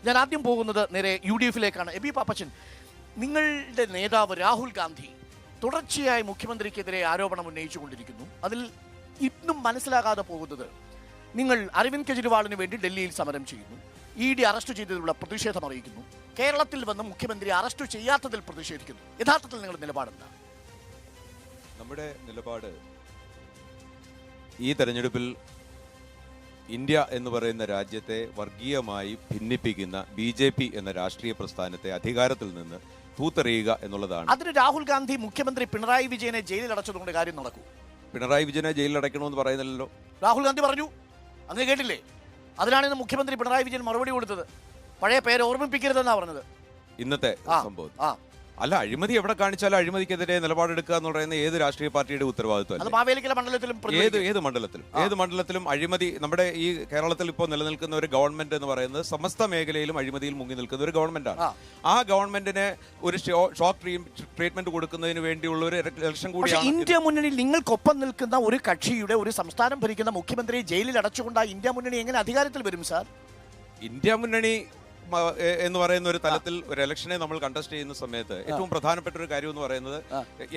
ഞാൻ ആദ്യം പോകുന്നത് നേരെ UDF-ലേക്കാണ്. എബി പാപ്പച്ചൻ, നിങ്ങളുടെ നേതാവ് രാഹുൽ ഗാന്ധി തുടർച്ചയായി മുഖ്യമന്ത്രിക്കെതിരെ ആരോപണം ഉന്നയിച്ചുകൊണ്ടിരിക്കുന്നു. അതിൽ ഇന്നും മനസ്സിലാകാതെ പോകുന്നത്, നിങ്ങൾ അരവിന്ദ് കെജ്രിവാളിന് വേണ്ടി ഡൽഹിയിൽ സമരം ചെയ്യുന്നു, ED അറസ്റ്റ് ചെയ്തതിലുള്ള പ്രതിഷേധം അറിയിക്കുന്നു, കേരളത്തിൽ വന്ന് മുഖ്യമന്ത്രി അറസ്റ്റ് ചെയ്യാത്തതിൽ പ്രതിഷേധിക്കുന്നു. യഥാർത്ഥത്തിൽ നിങ്ങളുടെ നിലപാടെന്താ? നമ്മുടെ നിലപാട് ഈ തെരഞ്ഞെടുപ്പിൽ ഇന്ത്യ എന്ന് പറയുന്ന രാജ്യത്തെ വർഗീയമായി ഭിന്നിപ്പിക്കുന്ന BJP എന്ന രാഷ്ട്രീയ പ്രസ്ഥാനത്തെ അധികാരത്തിൽ നിന്ന് തൂത്തെറിയുക എന്നുള്ളതാണ്. അതിന് രാഹുൽ ഗാന്ധി മുഖ്യമന്ത്രി പിണറായി വിജയനെ ജയിലിൽ അടച്ചതുകൊണ്ട് കാര്യം നടക്കൂ? പിണറായി വിജയനെ ജയിലിൽ അടയ്ക്കണമെന്ന് പറയുന്നില്ലല്ലോ. രാഹുൽ ഗാന്ധി പറഞ്ഞു, അങ്ങ് കേട്ടില്ലേ? അതിനാണ് ഇന്ന് മുഖ്യമന്ത്രി പിണറായി വിജയൻ മറുപടി കൊടുത്തത്. പഴയ പേര് ഓർമ്മിപ്പിക്കരുതെന്നാണ് പറഞ്ഞത്. ഇന്നത്തെ സംഭവം അല്ല, അഴിമതി എവിടെ കാണിച്ചാലും അഴിമതിക്കെതിരെ നിലപാടെടുക്കുക എന്ന് പറയുന്ന ഏത് രാഷ്ട്രീയ പാർട്ടിയുടെ ഉത്തരവാദിത്വം? ഏത് മണ്ഡലത്തിലും അഴിമതി. നമ്മുടെ ഈ കേരളത്തിൽ ഇപ്പോൾ നിലനിൽക്കുന്ന ഒരു ഗവൺമെന്റ് എന്ന് പറയുന്നത് സമസ്ത മേഖലയിലും അഴിമതിയിൽ മുങ്ങി നിൽക്കുന്ന ഒരു ഗവൺമെന്റാണ്. ആ ഗവൺമെന്റിന് ഒരു ഷോക്ക് ട്രീറ്റ്മെന്റ് കൊടുക്കുന്നതിന് വേണ്ടിയുള്ള ഒരു ഇലക്ഷൻ കൂടിയാണ്. ഇന്ത്യ മുന്നണിയിൽ നിങ്ങൾക്കൊപ്പം നിൽക്കുന്ന ഒരു കക്ഷിയുടെ ഒരു സംസ്ഥാനം ഭരിക്കുന്ന മുഖ്യമന്ത്രിയെ ജയിലിൽ അടച്ചുകൊണ്ട് ആ ഇന്ത്യ മുന്നണി എങ്ങനെ അധികാരത്തിൽ വരും സാർ? ഇന്ത്യ മുന്നണി എന്ന് പറയുന്ന ഒരു തലത്തിൽ ഒരു ഇലക്ഷനെ നമ്മൾ കണ്ടസ്റ്റ് ചെയ്യുന്ന സമയത്ത് ഏറ്റവും പ്രധാനപ്പെട്ട ഒരു കാര്യം എന്ന് പറയുന്നത്,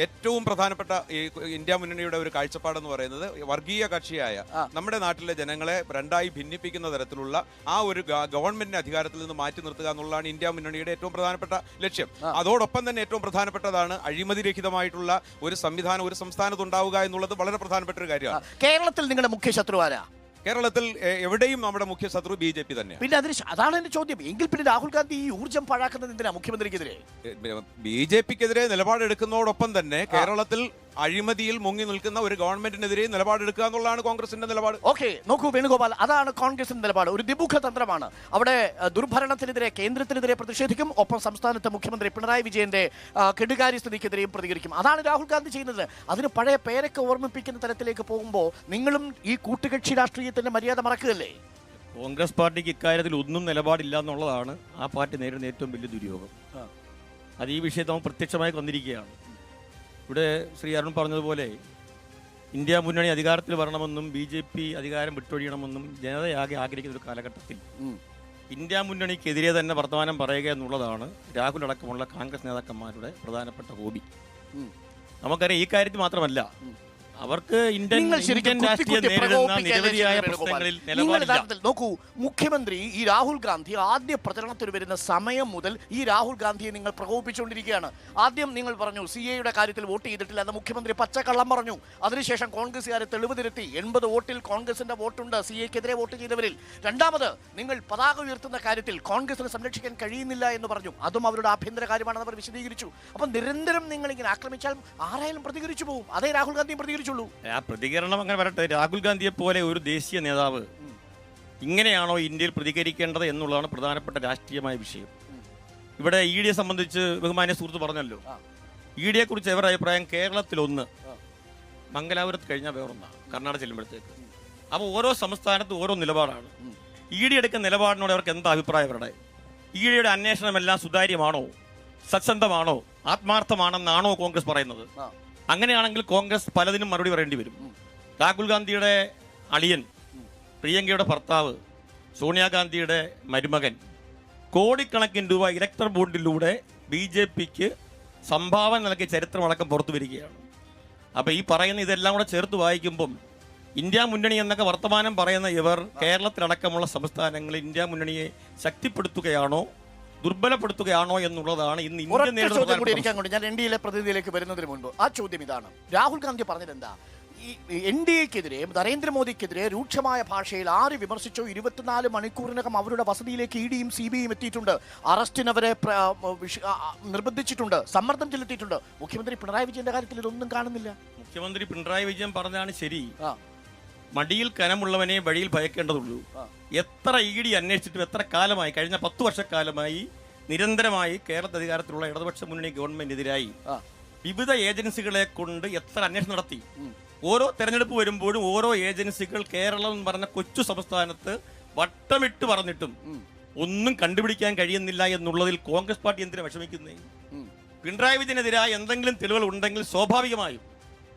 ഏറ്റവും പ്രധാനപ്പെട്ട ഈ ഇന്ത്യ മുന്നണിയുടെ ഒരു കാഴ്ചപ്പാടെന്ന് പറയുന്നത് വർഗീയ കക്ഷിയായ നമ്മുടെ നാട്ടിലെ ജനങ്ങളെ രണ്ടായി ഭിന്നിപ്പിക്കുന്ന തരത്തിലുള്ള ആ ഒരു ഗവൺമെന്റിനെ അധികാരത്തിൽ നിന്ന് മാറ്റി നിർത്തുക എന്നുള്ളതാണ് ഇന്ത്യ മുന്നണിയുടെ ഏറ്റവും പ്രധാനപ്പെട്ട ലക്ഷ്യം. അതോടൊപ്പം തന്നെ ഏറ്റവും പ്രധാനപ്പെട്ടതാണ് അഴിമതിരഹിതമായിട്ടുള്ള ഒരു സംവിധാനം ഒരു സംസ്ഥാനത്ത് ഉണ്ടാവുക എന്നുള്ളത് വളരെ പ്രധാനപ്പെട്ട ഒരു കാര്യമാണ്. കേരളത്തിൽ നിങ്ങളുടെ മുഖ്യ ശത്രു ആരാ? കേരളത്തിൽ എവിടെയും നമ്മുടെ മുഖ്യ ശത്രു BJP തന്നെയാണ്. പിന്നെ അതാണ് എന്റെ ചോദ്യം. എങ്കിൽ പിന്നെ രാഹുൽ ഗാന്ധി ഈ ഊർജ്ജം പാഴാക്കുന്നത് എന്തിനാ മുഖ്യമന്ത്രിക്കെതിരെ? BJPക്കെതിരെ നിലപാടെടുക്കുന്നതോടൊപ്പം തന്നെ കേരളത്തിൽ അഴിമതിയിൽ മുങ്ങി നിൽക്കുന്ന ഒരു ഗവൺമെന്റിനെതിരെ നിലപാടെടുക്കുക എന്നുള്ളതാണ് കോൺഗ്രസിന്റെ നിലപാട്. ഓക്കെ, നോക്കൂ വേണുഗോപാൽ, അതാണ് കോൺഗ്രസിന്റെ നിലപാട്. ഒരു ദ്വിമുഖ തന്ത്രമാണ്. അവിടെ ദുർഭരണത്തിനെതിരെ കേന്ദ്രത്തിനെതിരെ പ്രതിഷേധിക്കും, ഒപ്പം സംസ്ഥാനത്തെ മുഖ്യമന്ത്രി പിണറായി വിജയന്റെ കെടുകാര്യ സ്ഥിതിക്കെതിരെയും പ്രതികരിക്കും. അതാണ് രാഹുൽ ഗാന്ധി ചെയ്യുന്നത്. അതിന് പഴയ പേരൊക്കെ ഓർമ്മിപ്പിക്കുന്ന തരത്തിലേക്ക് പോകുമ്പോൾ നിങ്ങളും ഈ കൂട്ടുകക്ഷി രാഷ്ട്രീയത്തിന്റെ മര്യാദ മറക്കുകയല്ലേ? കോൺഗ്രസ് പാർട്ടിക്ക് ഇക്കാര്യത്തിൽ ഒന്നും നിലപാടില്ല എന്നുള്ളതാണ് ആ പാർട്ടി നേരിടുന്ന ഏറ്റവും വലിയ ദുര്യോഗം. അത് ഈ വിഷയത്തിൽ നമ്മൾ പ്രത്യക്ഷമായി വന്നിരിക്കുകയാണ്. ഇവിടെ ശ്രീ അരുൺ പറഞ്ഞതുപോലെ ഇന്ത്യ മുന്നണി അധികാരത്തിൽ വരണമെന്നും BJP അധികാരം വിട്ടൊഴിയണമെന്നും ജനതയാകെ ആഗ്രഹിക്കുന്ന ഒരു കാലഘട്ടത്തിൽ ഇന്ത്യ മുന്നണിക്കെതിരെ തന്നെ വർത്തമാനം പറയുക എന്നുള്ളതാണ് രാഹുൽ അടക്കമുള്ള കോൺഗ്രസ് നേതാക്കന്മാരുടെ പ്രധാനപ്പെട്ട ഹോബി. നമുക്കറിയാം, ഈ കാര്യത്തിൽ മാത്രമല്ല, അവർക്ക് ഇന്ത്യൻ രാഷ്ട്രീയം നേരിടുന്ന നിരവധിയായ പ്രശ്നങ്ങളിൽ നിലപാടില്ല. നോക്കൂ, മുഖ്യമന്ത്രി ഈ രാഹുൽ ഗാന്ധി ആദ്യ പ്രചരണത്തിൽ വരുന്ന സമയം മുതൽ ഈ രാഹുൽ ഗാന്ധിയെ നിങ്ങൾ പ്രകോപിപ്പിച്ചുകൊണ്ടിരിക്കുകയാണ്. ആദ്യം നിങ്ങൾ പറഞ്ഞു CAയുടെ കാര്യത്തിൽ വോട്ട് ചെയ്തിട്ടില്ല എന്ന് മുഖ്യമന്ത്രി പച്ചക്കള്ളം പറഞ്ഞു. അതിനുശേഷം കോൺഗ്രസുകാരെ തെളിവ് തിരുത്തി. 80 വോട്ടിൽ കോൺഗ്രസിന്റെ വോട്ടുണ്ട് CAക്കെതിരെ വോട്ട് ചെയ്തവരിൽ. രണ്ടാമത് നിങ്ങൾ പതാക ഉയർത്തുന്ന കാര്യത്തിൽ കോൺഗ്രസിനെ സംരക്ഷിക്കാൻ കഴിയുന്നില്ല എന്ന് പറഞ്ഞു. അതും അവരുടെ ആഭ്യന്തര കാര്യമാണെന്ന് അവർ വിശദീകരിച്ചു. അപ്പം നിരന്തരം നിങ്ങൾ ഇങ്ങനെ ആക്രമിച്ചാൽ ആരായാലും പ്രതികരിച്ചു പോകും. അതേ രാഹുൽ ഗാന്ധി പ്രതികരിച്ചു. ആ പ്രതികരണം അങ്ങനെ വരട്ടെ. രാഹുൽ ഗാന്ധിയെ പോലെ ഒരു ദേശീയ നേതാവ് ഇങ്ങനെയാണോ ഇന്ത്യയിൽ പ്രതികരിക്കേണ്ടത് എന്നുള്ളതാണ് പ്രധാനപ്പെട്ട രാഷ്ട്രീയമായ വിഷയം. ഇവിടെ EDയെ സംബന്ധിച്ച് ബഹുമാന്യ സുഹൃത്ത് പറഞ്ഞല്ലോ, EDയെ കുറിച്ച് അവരുടെ അഭിപ്രായം കേരളത്തിലൊന്ന്, മംഗലാപുരത്ത് കഴിഞ്ഞാൽ വേറൊന്നാണ്, കർണാടക ചെല്ലുമ്പോഴത്തേക്ക്. അപ്പോൾ ഓരോ സംസ്ഥാനത്തും ഓരോ നിലപാടാണ്. ED എടുക്കുന്ന നിലപാടിനോട് അവർക്ക് എന്താ അഭിപ്രായം? അവരുടെ EDയുടെ അന്വേഷണമെല്ലാം സുതാര്യമാണോ, സത്യസന്ധമാണോ, ആത്മാർത്ഥമാണെന്നാണോ കോൺഗ്രസ് പറയുന്നത്? അങ്ങനെയാണെങ്കിൽ കോൺഗ്രസ് പലതിനും മറുപടി പറയേണ്ടി വരും. രാഹുൽ ഗാന്ധിയുടെ അളിയൻ, പ്രിയങ്കയുടെ ഭർത്താവ്, സോണിയാഗാന്ധിയുടെ മരുമകൻ കോടിക്കണക്കിന് രൂപ ഇലക്ടർ ബോണ്ടിലൂടെ BJPക്ക് സംഭാവന നൽകിയ ചരിത്രമടക്കം പുറത്തു വരികയാണ്. അപ്പോൾ ഈ പറയുന്ന ഇതെല്ലാം കൂടെ ചേർത്ത് വായിക്കുമ്പം ഇന്ത്യ മുന്നണി എന്നൊക്കെ വർത്തമാനം പറയുന്ന ഇവർ കേരളത്തിലടക്കമുള്ള സംസ്ഥാനങ്ങളിൽ ഇന്ത്യ മുന്നണിയെ ശക്തിപ്പെടുത്തുകയാണോ ദുർബലപ്പെടുത്തുകയാണോ എന്നുള്ളതാണ് ഇന്ന് ഇന്ത്യ നേരിടുന്ന. ഞാൻ NDAയിലെ പ്രതിനിധിയിലേക്ക് വരുന്നതിന് മുൻപ് ആ ചോദ്യം ഇതാണ്. രാഹുൽ ഗാന്ധി പറഞ്ഞത് എന്താ? ഈ NDAക്കെതിരെ, നരേന്ദ്രമോദിക്കെതിരെ രൂക്ഷമായ ഭാഷയിൽ ആര് വിമർശിച്ചോ 24 മണിക്കൂറിനകം അവരുടെ വസതിയിലേക്ക് EDയും CBIയും എത്തിയിട്ടുണ്ട്. അറസ്റ്റിനവരെ നിർബന്ധിച്ചിട്ടുണ്ട്, സമ്മർദ്ദം ചെലുത്തിയിട്ടുണ്ട്. മുഖ്യമന്ത്രി പിണറായി വിജയന്റെ കാര്യത്തിൽ ഇതൊന്നും കാണുന്നില്ല. മുഖ്യമന്ത്രി പിണറായി വിജയൻ പറഞ്ഞതാണ് ശരി. മടിയിൽ കനമുള്ളവനെ വഴിയിൽ ഭയക്കേണ്ടതുള്ളൂ. എത്ര ED അന്വേഷിച്ചിട്ടും എത്ര കാലമായി, കഴിഞ്ഞ 10 വർഷക്കാലമായി നിരന്തരമായി കേരള അധികാരത്തിലുള്ള ഇടതുപക്ഷ മുന്നണി ഗവൺമെന്റിനെതിരായി വിവിധ ഏജൻസികളെ കൊണ്ട് എത്ര അന്വേഷണം നടത്തി. ഓരോ തെരഞ്ഞെടുപ്പ് വരുമ്പോഴും ഓരോ ഏജൻസികൾ കേരളം എന്ന് പറഞ്ഞ കൊച്ചു സംസ്ഥാനത്ത് വട്ടമിട്ട് പറഞ്ഞിട്ടും ഒന്നും കണ്ടുപിടിക്കാൻ കഴിയുന്നില്ല എന്നുള്ളതിൽ കോൺഗ്രസ് പാർട്ടി എന്തിനാ വിഷമിക്കുന്നേ? പിണറായി വിജയനെതിരായ എന്തെങ്കിലും തെളിവുകൾ ഉണ്ടെങ്കിൽ സ്വാഭാവികമായും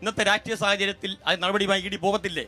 ഇന്നത്തെ രാഷ്ട്രീയ സാഹചര്യത്തിൽ അത് നടപടിയുമായി ED പോകത്തില്ലേ?